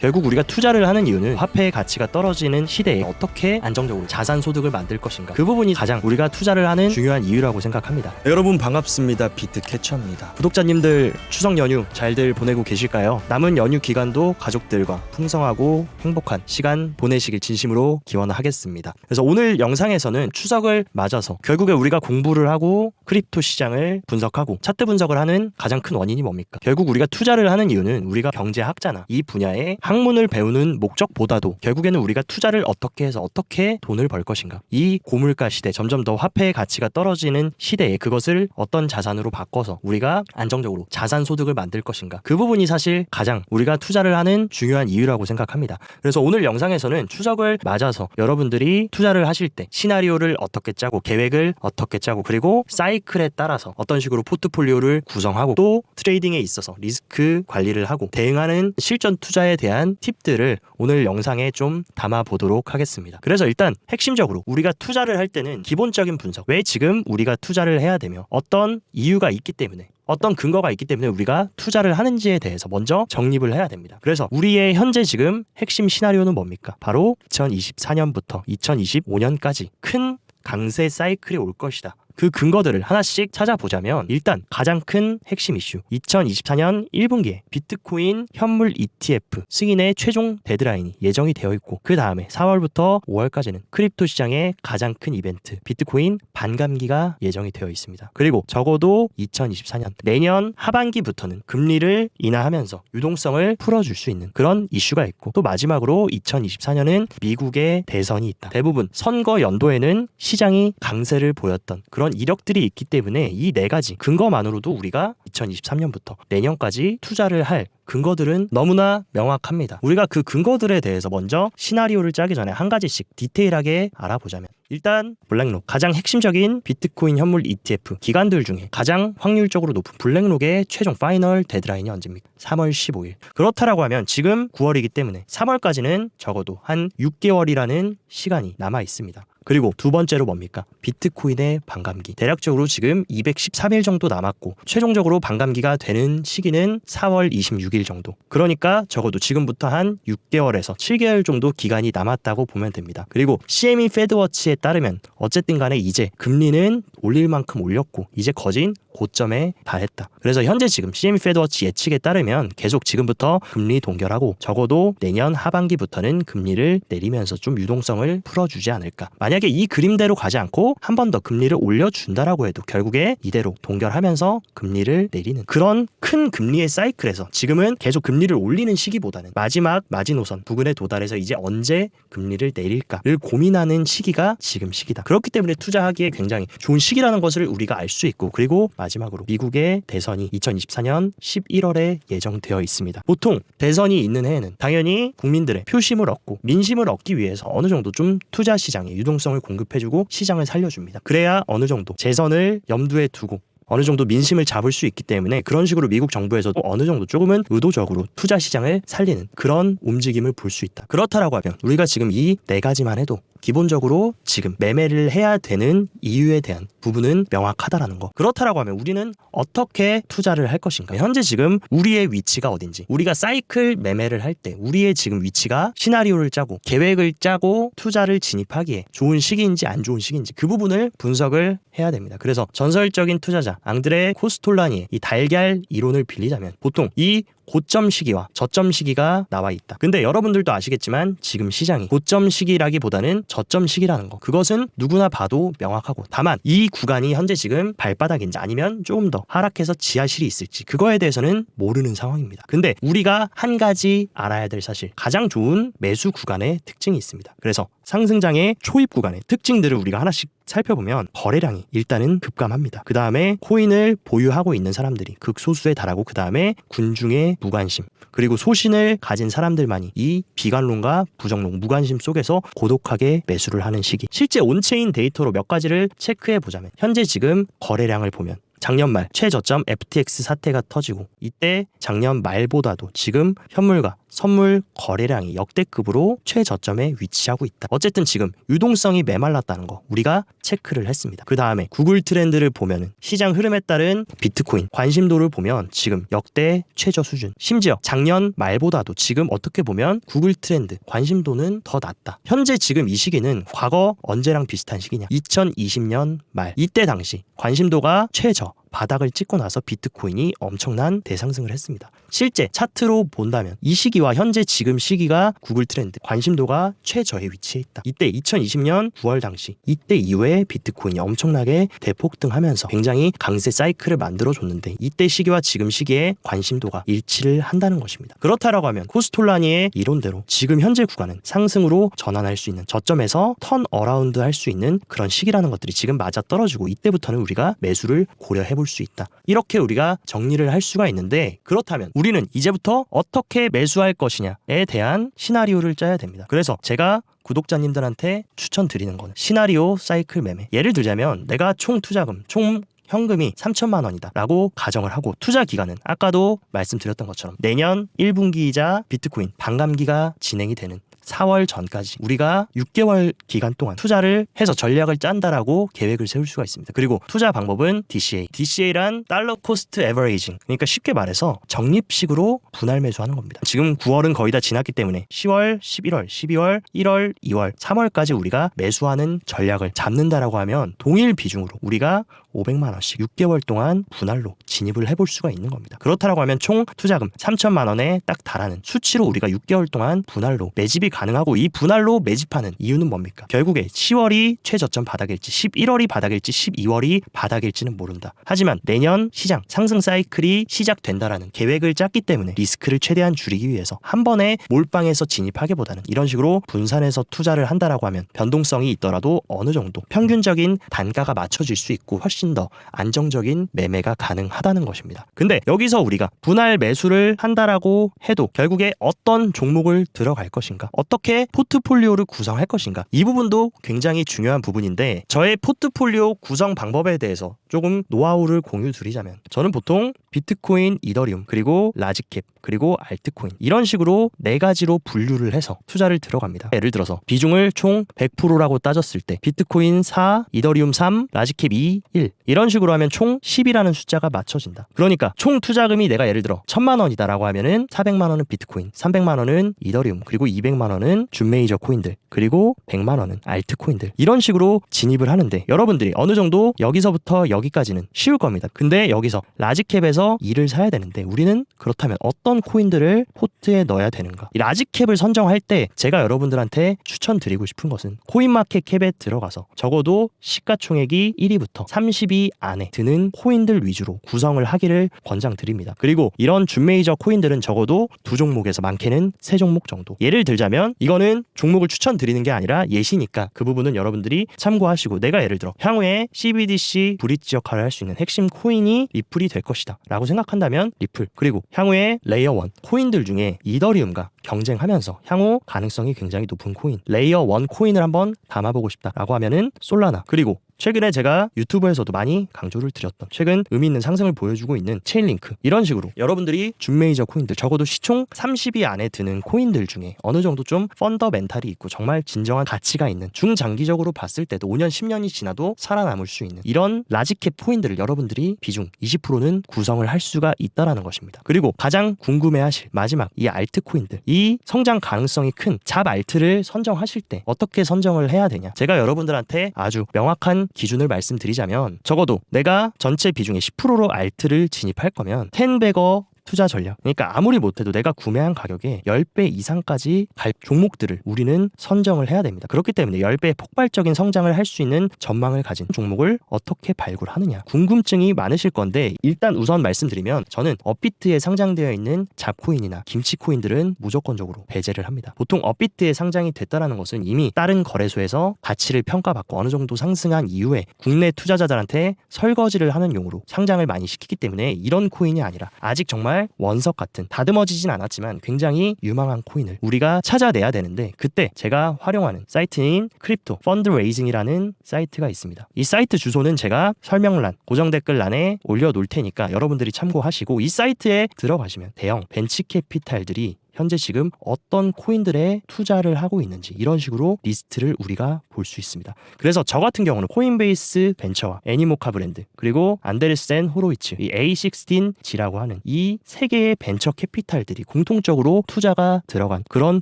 결국 우리가 투자를 하는 이유는 화폐의 가치가 떨어지는 시대에 어떻게 안정적으로 자산 소득을 만들 것인가, 그 부분이 가장 우리가 투자를 하는 중요한 이유라고 생각합니다. 여러분 반갑습니다. 비트캐쳐입니다. 구독자님들 추석 연휴 잘들 보내고 계실까요? 남은 연휴 기간도 가족들과 풍성하고 행복한 시간 보내시길 진심으로 기원하겠습니다. 그래서 오늘 영상에서는 추석을 맞아서 결국에 우리가 공부를 하고 크립토 시장을 분석하고 차트 분석을 하는 가장 큰 원인이 뭡니까? 결국 우리가 투자를 하는 이유는 우리가 경제학자나 이 분야의 학문을 배우는 목적보다도 결국에는 우리가 투자를 어떻게 해서 어떻게 돈을 벌 것인가, 이 고물가 시대, 점점 더 화폐의 가치가 떨어지는 시대에 그것을 어떤 자산으로 바꿔서 우리가 안정적으로 자산 소득을 만들 것인가, 그 부분이 사실 가장 우리가 투자를 하는 중요한 이유라고 생각합니다. 그래서 오늘 영상에서는 추석을 맞아서 여러분들이 투자를 하실 때 시나리오를 어떻게 짜고 계획을 어떻게 짜고 그리고 사이클에 따라서 어떤 식으로 포트폴리오를 구성하고 또 트레이딩에 있어서 리스크 관리를 하고 대응하는 실전 투자에 대한 팁들을 오늘 영상에 좀 담아보도록 하겠습니다. 그래서 일단 핵심적으로 우리가 투자를 할 때는 기본적인 분석, 왜 지금 우리가 투자를 해야 되며 어떤 이유가 있기 때문에 어떤 근거가 있기 때문에 우리가 투자를 하는지에 대해서 먼저 정립을 해야 됩니다. 그래서 우리의 현재 지금 핵심 시나리오는 뭡니까? 바로 2024년부터 2025년까지 큰 강세 사이클이 올 것이다. 그 근거들을 하나씩 찾아보자면 일단 가장 큰 핵심 이슈, 2024년 1분기에 비트코인 현물 ETF 승인의 최종 데드라인이 예정이 되어 있고, 그 다음에 4월부터 5월까지는 크립토 시장의 가장 큰 이벤트 비트코인 반감기가 예정이 되어 있습니다. 그리고 적어도 2024년 내년 하반기부터는 금리를 인하하면서 유동성을 풀어줄 수 있는 그런 이슈가 있고, 또 마지막으로 2024년은 미국의 대선이 있다. 대부분 선거 연도에는 시장이 강세를 보였던 그런 이력들이 있기 때문에 이 네 가지 근거만으로도 우리가 2023년부터 내년까지 투자를 할 근거들은 너무나 명확합니다. 우리가 그 근거들에 대해서 먼저 시나리오를 짜기 전에 한 가지씩 디테일하게 알아보자면, 일단 블랙록, 가장 핵심적인 비트코인 현물 ETF 기간들 중에 가장 확률적으로 높은 블랙록의 최종 파이널 데드라인이 언제입니까? 3월 15일. 그렇다라고 하면 지금 9월이기 때문에 3월까지는 적어도 한 6개월이라는 시간이 남아 있습니다. 그리고 두 번째로 뭡니까? 비트코인의 반감기. 대략적으로 지금 213일 정도 남았고 최종적으로 반감기가 되는 시기는 4월 26일 정도. 그러니까 적어도 지금부터 한 6개월에서 7개월 정도 기간이 남았다고 보면 됩니다. 그리고 CME 패드워치에 따르면 어쨌든 간에 이제 금리는 올릴 만큼 올렸고 이제 거진 고점에 달했다. 그래서 현재 지금 CME 패드워치 예측에 따르면 계속 지금부터 금리 동결하고 적어도 내년 하반기부터는 금리를 내리면서 좀 유동성을 풀어주지 않을까. 만약에 이 그림대로 가지 않고 한 번 더 금리를 올려준다라고 해도 결국에 이대로 동결하면서 금리를 내리는 그런 큰 금리의 사이클에서 지금은 계속 금리를 올리는 시기보다는 마지막 마지노선 부근에 도달해서 이제 언제 금리를 내릴까를 고민하는 시기가 지금 시기다. 그렇기 때문에 투자하기에 굉장히 좋은 시기라는 것을 우리가 알 수 있고, 그리고 마지막으로 미국의 대선이 2024년 11월에 예정되어 있습니다. 보통 대선이 있는 해에는 당연히 국민들의 표심을 얻고 민심을 얻기 위해서 어느 정도 좀 투자 시장에 유동성을 공급해주고 시장을 살려줍니다. 그래야 어느 정도 재선을 염두에 두고 어느 정도 민심을 잡을 수 있기 때문에 그런 식으로 미국 정부에서도 어느 정도 조금은 의도적으로 투자 시장을 살리는 그런 움직임을 볼 수 있다. 그렇다라고 하면 우리가 지금 이 네 가지만 해도 기본적으로 지금 매매를 해야 되는 이유에 대한 부분은 명확하다라는 거. 그렇다라고 하면 우리는 어떻게 투자를 할 것인가? 현재 지금 우리의 위치가 어딘지, 우리가 사이클 매매를 할 때 우리의 지금 위치가 시나리오를 짜고 계획을 짜고 투자를 진입하기에 좋은 시기인지 안 좋은 시기인지 그 부분을 분석을 해야 됩니다. 그래서 전설적인 투자자 앙드레 코스톨라니의 이 달걀 이론을 빌리자면 보통 이 고점 시기와 저점 시기가 나와 있다. 근데 여러분들도 아시겠지만 지금 시장이 고점 시기라기보다는 저점 시기라는 거, 그것은 누구나 봐도 명확하고, 다만 이 구간이 현재 지금 발바닥인지 아니면 조금 더 하락해서 지하실이 있을지 그거에 대해서는 모르는 상황입니다. 근데 우리가 한 가지 알아야 될 사실, 가장 좋은 매수 구간의 특징이 있습니다. 그래서 상승장의 초입 구간의 특징들을 우리가 하나씩 살펴보면 거래량이 일단은 급감합니다. 그 다음에 코인을 보유하고 있는 사람들이 극소수에 달하고, 그 다음에 군중의 무관심, 그리고 소신을 가진 사람들만이 이 비관론과 부정론, 무관심 속에서 고독하게 매수를 하는 시기. 실제 온체인 데이터로 몇 가지를 체크해 보자면 현재 지금 거래량을 보면 작년 말 최저점 FTX 사태가 터지고 이때 작년 말보다도 지금 현물과 선물 거래량이 역대급으로 최저점에 위치하고 있다. 어쨌든 지금 유동성이 메말랐다는 거 우리가 체크를 했습니다. 그 다음에 구글 트렌드를 보면은 시장 흐름에 따른 비트코인 관심도를 보면 지금 역대 최저 수준, 심지어 작년 말보다도 지금 어떻게 보면 구글 트렌드 관심도는 더 낮다. 현재 지금 이 시기는 과거 언제랑 비슷한 시기냐, 2020년 말 이때 당시 관심도가 최저 바닥을 찍고 나서 비트코인이 엄청난 대상승을 했습니다. 실제 차트로 본다면 이 시기와 현재 지금 시기가 구글 트렌드 관심도가 최저에 위치해 있다. 이때 2020년 9월 당시 이때 이후에 비트코인이 엄청나게 대폭등하면서 굉장히 강세 사이클을 만들어줬는데 이때 시기와 지금 시기에 관심도가 일치를 한다는 것입니다. 그렇다라고 하면 코스톨라니의 이론대로 지금 현재 구간은 상승으로 전환할 수 있는 저점에서 턴 어라운드 할 수 있는 그런 시기라는 것들이 지금 맞아 떨어지고 이때부터는 우리가 매수를 고려해 볼 수 있다. 이렇게 우리가 정리를 할 수가 있는데 그렇다면 우리는 이제부터 어떻게 매수할 것이냐에 대한 시나리오를 짜야 됩니다. 그래서 제가 구독자님들한테 추천드리는 거는 시나리오 사이클 매매. 예를 들자면 내가 총 투자금, 총 현금이 3천만 원이다 라고 가정을 하고 투자 기간은 아까도 말씀드렸던 것처럼 내년 1분기이자 비트코인 반감기가 진행이 되는 4월 전까지 우리가 6개월 기간 동안 투자를 해서 전략을 짠다라고 계획을 세울 수가 있습니다. 그리고 투자 방법은 DCA. DCA란 달러 코스트 에버리징. 그러니까 쉽게 말해서 적립식으로 분할 매수하는 겁니다. 지금 9월은 거의 다 지났기 때문에 10월, 11월, 12월, 1월, 2월, 3월까지 우리가 매수하는 전략을 잡는다라고 하면 동일 비중으로 우리가 500만 원씩 6개월 동안 분할로 진입을 해볼 수가 있는 겁니다. 그렇다라고 하면 총 투자금 3천만 원에 딱 달하는 수치로 우리가 6개월 동안 분할로 매집이 가능하고 이 분할로 매집하는 이유는 뭡니까? 결국에 10월이 최저점 바닥일지 11월이 바닥일지 12월이 바닥일지는 모른다. 하지만 내년 시장 상승 사이클이 시작된다라는 계획을 짰기 때문에 리스크를 최대한 줄이기 위해서 한 번에 몰빵해서 진입하기보다는 이런 식으로 분산해서 투자를 한다라고 하면 변동성이 있더라도 어느 정도 평균적인 단가가 맞춰질 수 있고 훨씬 더 안정적인 매매가 가능하다는 것입니다. 근데 여기서 우리가 분할 매수를 한다라고 해도 결국에 어떤 종목을 들어갈 것인가, 어떻게 포트폴리오를 구성할 것인가, 이 부분도 굉장히 중요한 부분인데 저의 포트폴리오 구성 방법에 대해서 조금 노하우를 공유 드리자면 저는 보통 비트코인, 이더리움, 그리고 라지캡, 그리고 알트코인 이런 식으로 4가지로 분류를 해서 투자를 들어갑니다. 예를 들어서 비중을 총 100%라고 따졌을 때 비트코인 4, 이더리움 3, 라지캡 2, 1 이런 식으로 하면 총 10이라는 숫자가 맞춰진다. 그러니까 총 투자금이 내가 예를 들어 1000만 원이다라고 하면은 400만 원은 비트코인, 300만 원은 이더리움, 그리고 200만 원은 준메이저 코인들, 그리고 100만 원은 알트코인들 이런 식으로 진입을 하는데 여러분들이 어느 정도 여기서부터 여기까지는 쉬울 겁니다. 근데 여기서 라지캡에서 2를 사야 되는데 우리는 그렇다면 어떤 코인들을 포트에 넣어야 되는가? 이 라지캡을 선정할 때 제가 여러분들한테 추천드리고 싶은 것은 코인마켓캡에 들어가서 적어도 시가총액이 1위부터 30위 안에 드는 코인들 위주로 구성을 하기를 권장드립니다. 그리고 이런 준메이저 코인들은 적어도 2종목에서 많게는 3종목 정도. 예를 들자면 이거는 종목을 추천드리는 게 아니라 예시니까 그 부분은 여러분들이 참고하시고 내가 예를 들어 향후에 CBDC 브릿지 역할을 할 수 있는 핵심 코인이 리플이 될 것이다 라고 생각한다면 리플, 그리고 향후에 레이어 1 코인들 중에 이더리움과 경쟁하면서 향후 가능성이 굉장히 높은 코인 레이어 1 코인을 한번 담아보고 싶다라고 하면은 솔라나, 그리고 최근에 제가 유튜브에서도 많이 강조를 드렸던 최근 의미 있는 상승을 보여주고 있는 체인링크 이런 식으로 여러분들이 준메이저 코인들 적어도 시총 30위 안에 드는 코인들 중에 어느 정도 좀 펀더멘탈이 있고 정말 진정한 가치가 있는 중장기적으로 봤을 때도 5년 10년이 지나도 살아남을 수 있는 이런 라지캡 코인들을 여러분들이 비중 20%는 구성을 할 수가 있다라는 것입니다. 그리고 가장 궁금해하실 마지막 이 알트 코인들, 이 성장 가능성이 큰 잡 알트를 선정하실 때 어떻게 선정을 해야 되냐, 제가 여러분들한테 아주 명확한 기준을 말씀드리자면 적어도 내가 전체 비중의 10%로 알트를 진입할 거면 10배거 투자 전략, 그러니까 아무리 못해도 내가 구매한 가격에 10배 이상까지 갈 종목들을 우리는 선정을 해야 됩니다. 그렇기 때문에 10배의 폭발적인 성장을 할 수 있는 전망을 가진 종목을 어떻게 발굴하느냐 궁금증이 많으실 건데 일단 우선 말씀드리면 저는 업비트에 상장되어 있는 잡코인이나 김치코인들은 무조건적으로 배제를 합니다. 보통 업비트에 상장이 됐다는 것은 이미 다른 거래소에서 가치를 평가받고 어느 정도 상승한 이후에 국내 투자자들한테 설거지를 하는 용으로 상장을 많이 시키기 때문에 이런 코인이 아니라 아직 정말 원석 같은 다듬어지진 않았지만 굉장히 유망한 코인을 우리가 찾아내야 되는데 그때 제가 활용하는 사이트인 크립토 펀드레이징이라는 사이트가 있습니다. 이 사이트 주소는 제가 설명란, 고정 댓글란에 올려놓을 테니까 여러분들이 참고하시고 이 사이트에 들어가시면 대형 벤치 캐피탈들이 현재 지금 어떤 코인들에 투자를 하고 있는지 이런 식으로 리스트를 우리가 볼 수 있습니다. 그래서 저 같은 경우는 코인베이스 벤처와 애니모카 브랜드 그리고 안데르센 호로이츠 이 A16G라고 하는 이 세 개의 벤처 캐피탈들이 공통적으로 투자가 들어간 그런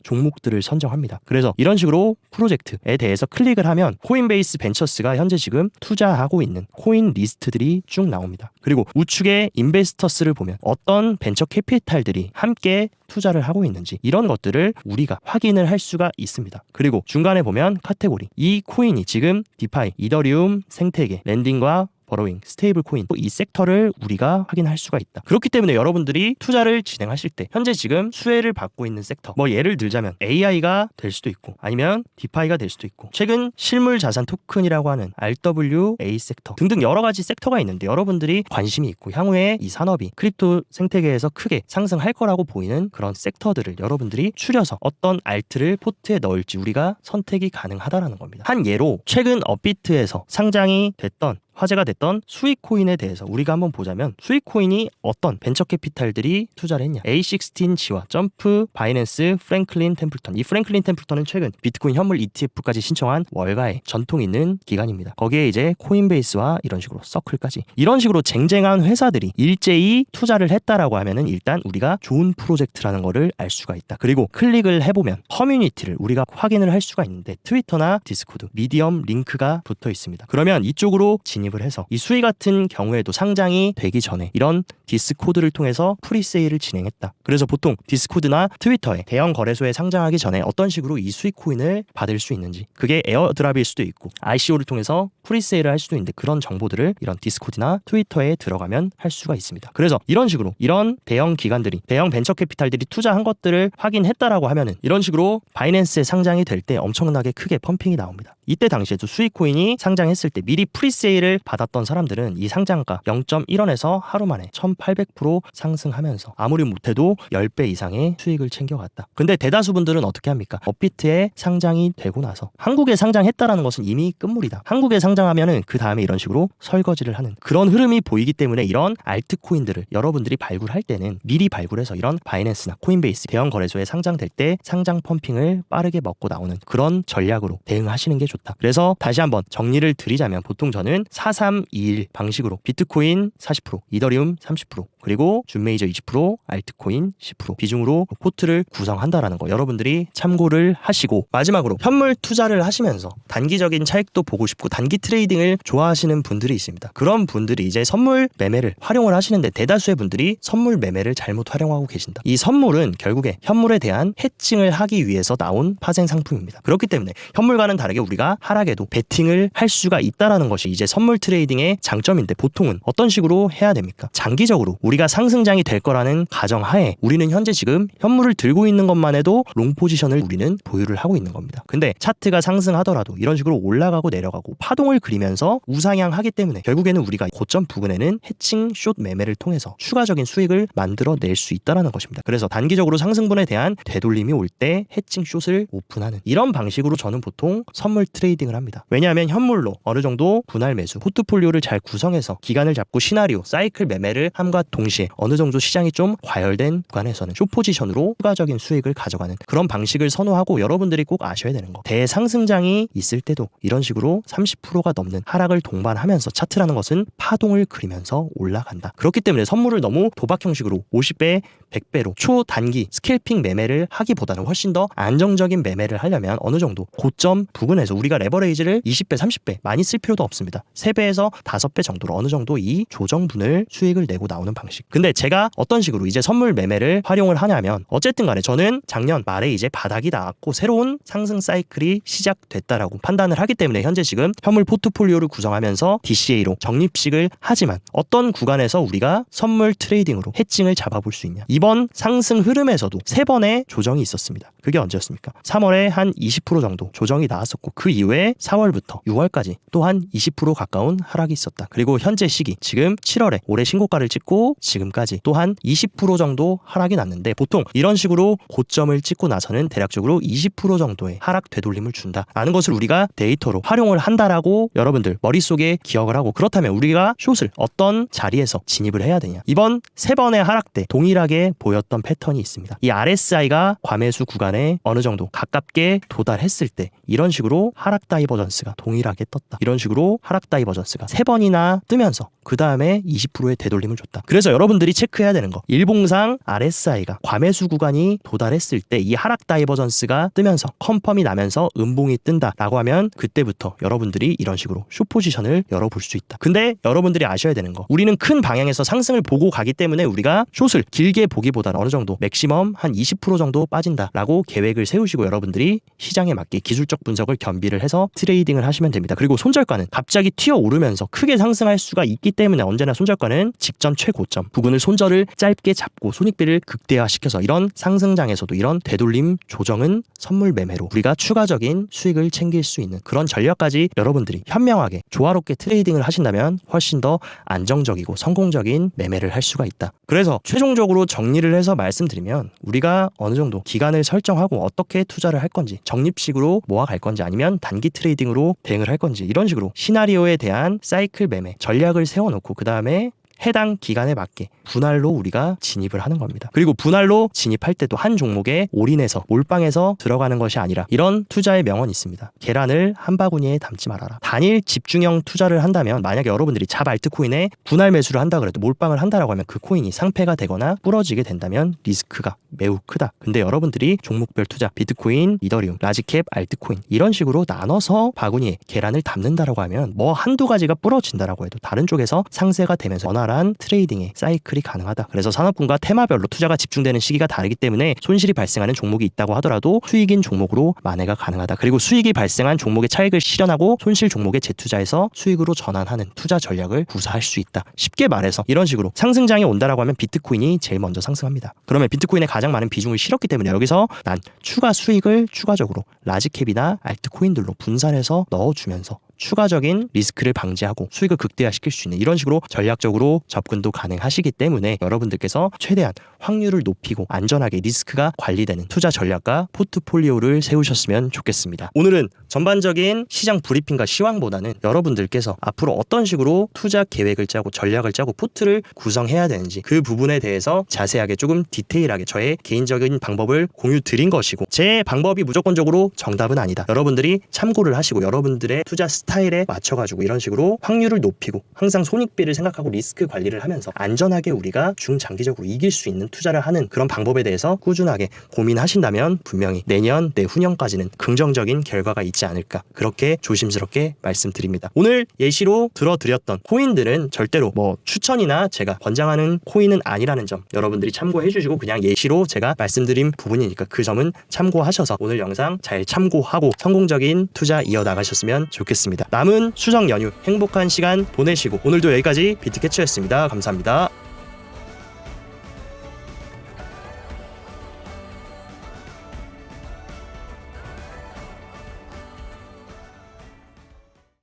종목들을 선정합니다. 그래서 이런 식으로 프로젝트에 대해서 클릭을 하면 코인베이스 벤처스가 현재 지금 투자하고 있는 코인 리스트들이 쭉 나옵니다. 그리고 우측에 인베스터스를 보면 어떤 벤처 캐피탈들이 함께 투자를 하고 있는지 이런 것들을 우리가 확인을 할 수가 있습니다. 그리고 중간에 보면 카테고리 이 코인이 지금 디파이, 이더리움, 생태계, 랜딩과 버로잉, 스테이블 코인 이 섹터를 우리가 확인할 수가 있다. 그렇기 때문에 여러분들이 투자를 진행하실 때 현재 지금 수혜를 받고 있는 섹터 뭐 예를 들자면 AI가 될 수도 있고 아니면 디파이가 될 수도 있고 최근 실물 자산 토큰이라고 하는 RWA 섹터 등등 여러 가지 섹터가 있는데 여러분들이 관심이 있고 향후에 이 산업이 크립토 생태계에서 크게 상승할 거라고 보이는 그런 섹터들을 여러분들이 추려서 어떤 알트를 포트에 넣을지 우리가 선택이 가능하다라는 겁니다. 한 예로 최근 업비트에서 상장이 됐던 화제가 됐던 수익코인에 대해서 우리가 한번 보자면 수익코인이 어떤 벤처 캐피탈들이 투자를 했냐 A16G와 점프, 바이낸스, 프랭클린 템플턴 이 프랭클린 템플턴은 최근 비트코인 현물 ETF까지 신청한 월가의 전통 있는 기관입니다. 거기에 이제 코인베이스와 이런 식으로 서클까지 이런 식으로 쟁쟁한 회사들이 일제히 투자를 했다라고 하면은 일단 우리가 좋은 프로젝트라는 거를 알 수가 있다. 그리고 클릭을 해보면 커뮤니티를 우리가 확인을 할 수가 있는데 트위터나 디스코드, 미디엄 링크가 붙어 있습니다. 그러면 이쪽으로 진입을 해서 이 수익 같은 경우에도 상장이 되기 전에 이런 디스코드를 통해서 프리세일을 진행했다. 그래서 보통 디스코드나 트위터에 대형 거래소에 상장하기 전에 어떤 식으로 이 수익 코인을 받을 수 있는지 그게 에어드랍일 수도 있고 ICO를 통해서 프리세일을 할 수도 있는데 그런 정보들을 이런 디스코드나 트위터에 들어가면 할 수가 있습니다. 그래서 이런 식으로 이런 대형 기관들이 대형 벤처 캐피탈들이 투자한 것들을 확인했다라고 하면은 이런 식으로 바이낸스에 상장이 될 때 엄청나게 크게 펌핑이 나옵니다. 이때 당시에도 수익 코인이 상장했을 때 미리 프리세일을 받았던 사람들은 이 상장가 0.1원에서 하루 만에 1800% 상승하면서 아무리 못해도 10배 이상의 수익을 챙겨갔다. 근데 대다수 분들은 어떻게 합니까? 업비트에 상장이 되고 나서 한국에 상장했다라는 것은 이미 끝물이다. 한국에 상장하면은 그 다음에 이런 식으로 설거지를 하는 그런 흐름이 보이기 때문에 이런 알트코인들을 여러분들이 발굴할 때는 미리 발굴해서 이런 바이낸스나 코인베이스 대형 거래소에 상장될 때 상장 펌핑을 빠르게 먹고 나오는 그런 전략으로 대응하시는 게 좋다. 그래서 다시 한번 정리를 드리자면 보통 저는 4321 방식으로 비트코인 40%, 이더리움 30%, 그리고 준메이저 20%, 알트코인 10% 비중으로 포트를 구성한다라는 거 여러분들이 참고를 하시고 마지막으로 현물 투자를 하시면서 단기적인 차익도 보고 싶고 단기 트레이딩을 좋아하시는 분들이 있습니다. 그런 분들이 이제 선물 매매를 활용을 하시는데 대다수의 분들이 선물 매매를 잘못 활용하고 계신다. 이 선물은 결국에 현물에 대한 해칭을 하기 위해서 나온 파생 상품입니다. 그렇기 때문에 현물과는 다르게 우리가 하락에도 베팅을 할 수가 있다라는 것이 이제 선물 트레이딩의 장점인데 보통은 어떤 식으로 해야 됩니까? 장기적으로 우리가 상승장이 될 거라는 가정하에 우리는 현재 지금 현물을 들고 있는 것만 해도 롱 포지션을 우리는 보유를 하고 있는 겁니다. 근데 차트가 상승하더라도 이런 식으로 올라가고 내려가고 파동을 그리면서 우상향하기 때문에 결국에는 우리가 고점 부근에는 해칭 숏 매매를 통해서 추가적인 수익을 만들어낼 수 있다는 것입니다. 그래서 단기적으로 상승분에 대한 되돌림이 올 때 해칭 숏을 오픈하는 이런 방식으로 저는 보통 선물 트레이딩을 합니다. 왜냐하면 현물로 어느 정도 분할 매수 포트폴리오를 잘 구성해서 기간을 잡고 시나리오 사이클 매매를 함과 동시에 어느 정도 시장이 좀 과열된 구간에서는 숏 포지션으로 추가적인 수익을 가져가는 그런 방식을 선호하고 여러분들이 꼭 아셔야 되는 거 대상승장이 있을 때도 이런 식으로 30%가 넘는 하락을 동반하면서 차트라는 것은 파동을 그리면서 올라간다. 그렇기 때문에 선물을 너무 도박 형식으로 50배 100배로 초단기 스캘핑 매매를 하기보다는 훨씬 더 안정적인 매매를 하려면 어느 정도 고점 부근에서 우리가 레버레이지를 20배 30배 많이 쓸 필요도 없습니다. 3배에서 5배 정도로 어느 정도 이 조정분을 수익을 내고 나오는 방식. 근데 제가 어떤 식으로 이제 선물 매매를 활용을 하냐면 어쨌든 간에 저는 작년 말에 이제 바닥이 나왔고 새로운 상승 사이클이 시작됐다라고 판단을 하기 때문에 현재 지금 현물 포트폴리오를 구성하면서 DCA로 적립식을 하지만 어떤 구간에서 우리가 선물 트레이딩으로 해칭을 잡아볼 수 있냐. 이번 상승 흐름에서도 3번의 조정이 있었습니다. 그게 언제였습니까? 3월에 한 20% 정도 조정이 나왔었고 그 이후에 4월부터 6월까지 또 한 20% 가까운 하락이 있었다. 그리고 현재 시기 지금 7월에 올해 신고가를 찍고 지금까지 또 한 20% 정도 하락이 났는데 보통 이런 식으로 고점을 찍고 나서는 대략적으로 20% 정도의 하락 되돌림을 준다라는 것을 우리가 데이터로 활용을 한다라고 여러분들 머릿속에 기억을 하고 그렇다면 우리가 숏을 어떤 자리에서 진입을 해야 되냐. 이번 3번의 하락 때 동일하게 보였던 패턴이 있습니다. 이 RSI가 과매수 구간에 어느 정도 가깝게 도달했을 때 이런 식으로 하락 다이버전스가 동일하게 떴다. 이런 식으로 하락 다이버전스가 3번이나 뜨면서 그 다음에 20%의 되돌림을 줬다. 그래서 여러분들이 체크해야 되는 거 일봉상 RSI가 과매수 구간이 도달했을 때 이 하락 다이버전스가 뜨면서 컨펌이 나면서 음봉이 뜬다라고 하면 그때부터 여러분들이 이런 식으로 숏 포지션을 열어볼 수 있다. 근데 여러분들이 아셔야 되는 거 우리는 큰 방향에서 상승을 보고 가기 때문에 우리가 숏을 길게 보기보다는 어느 정도 맥시멈 한 20% 정도 빠진다라고 계획을 세우시고 여러분들이 시장에 맞게 기술적 분석을 겸비를 해서 트레이딩을 하시면 됩니다. 그리고 손절가는 갑자기 튀어오르면서 크게 상승할 수가 있기 때문에 언제나 손절가는 직전 최고점 부근을 손절을 짧게 잡고 손익비를 극대화시켜서 이런 상승장에서도 이런 되돌림 조정은 선물 매매로 우리가 추가적인 수익을 챙길 수 있는 그런 전략까지 여러분들이 현명하게 조화롭게 트레이딩을 하신다면 훨씬 더 안정적이고 성공적인 매매를 할 수가 있다. 그래서 최종적으로 정리를 해서 말씀드리면 우리가 어느 정도 기간을 설정하고 어떻게 투자를 할 건지 적립식으로 모아갈 건지 아니면 단기 트레이딩으로 대응을 할 건지 이런 식으로 시나리오에 대한 사이클 매매 전략을 세워놓고 그 다음에 해당 기간에 맞게 분할로 우리가 진입을 하는 겁니다. 그리고 분할로 진입할 때도 한 종목에 올인해서 몰빵해서 들어가는 것이 아니라 이런 투자의 명언이 있습니다. 계란을 한 바구니에 담지 말아라. 단일 집중형 투자를 한다면 만약에 여러분들이 잡 알트코인에 분할 매수를 한다 그래도 몰빵을 한다라고 하면 그 코인이 상폐가 되거나 부러지게 된다면 리스크가 매우 크다. 근데 여러분들이 종목별 투자 비트코인, 이더리움, 라지캡, 알트코인 이런 식으로 나눠서 바구니에 계란을 담는다라고 하면 뭐 한두 가지가 부러진다라고 해도 다른 쪽에서 상세가 되면서 원활한 트레이딩의 사이클이 가능하다. 그래서 산업군과 테마별로 투자가 집중되는 시기가 다르기 때문에 손실이 발생하는 종목이 있다고 하더라도 수익인 종목으로 만회가 가능하다. 그리고 수익이 발생한 종목의 차익을 실현하고 손실 종목에 재투자해서 수익으로 전환하는 투자 전략을 구사할 수 있다. 쉽게 말해서 이런 식으로 상승장이 온다라고 하면 비트코인이 제일 먼저 상승합니다. 그러면 비트코인에 가장 많은 비중을 실었기 때문에 여기서 난 추가 수익을 추가적으로 라지캡이나 알트코인들로 분산해서 넣어주면서 추가적인 리스크를 방지하고 수익을 극대화시킬 수 있는 이런 식으로 전략적으로 접근도 가능하시기 때문에 여러분들께서 최대한 확률을 높이고 안전하게 리스크가 관리되는 투자 전략과 포트폴리오를 세우셨으면 좋겠습니다. 오늘은 전반적인 시장 브리핑과 시황보다는 여러분들께서 앞으로 어떤 식으로 투자 계획을 짜고 전략을 짜고 포트를 구성해야 되는지 그 부분에 대해서 자세하게 조금 디테일하게 저의 개인적인 방법을 공유 드린 것이고 제 방법이 무조건적으로 정답은 아니다. 여러분들이 참고를 하시고 여러분들의 투자 스타일에 맞춰가지고 이런 식으로 확률을 높이고 항상 손익비를 생각하고 리스크 관리를 하면서 안전하게 우리가 중장기적으로 이길 수 있는 투자를 하는 그런 방법에 대해서 꾸준하게 고민하신다면 분명히 내년, 내후년까지는 긍정적인 결과가 있지 않을까 그렇게 조심스럽게 말씀드립니다. 오늘 예시로 들어드렸던 코인들은 절대로 뭐 추천이나 제가 권장하는 코인은 아니라는 점 여러분들이 참고해 주시고 그냥 예시로 제가 말씀드린 부분이니까 그 점은 참고하셔서 오늘 영상 잘 참고하고 성공적인 투자 이어나가셨으면 좋겠습니다. 남은 추석 연휴 행복한 시간 보내시고 오늘도 여기까지 비트캐쳐였습니다. 감사합니다.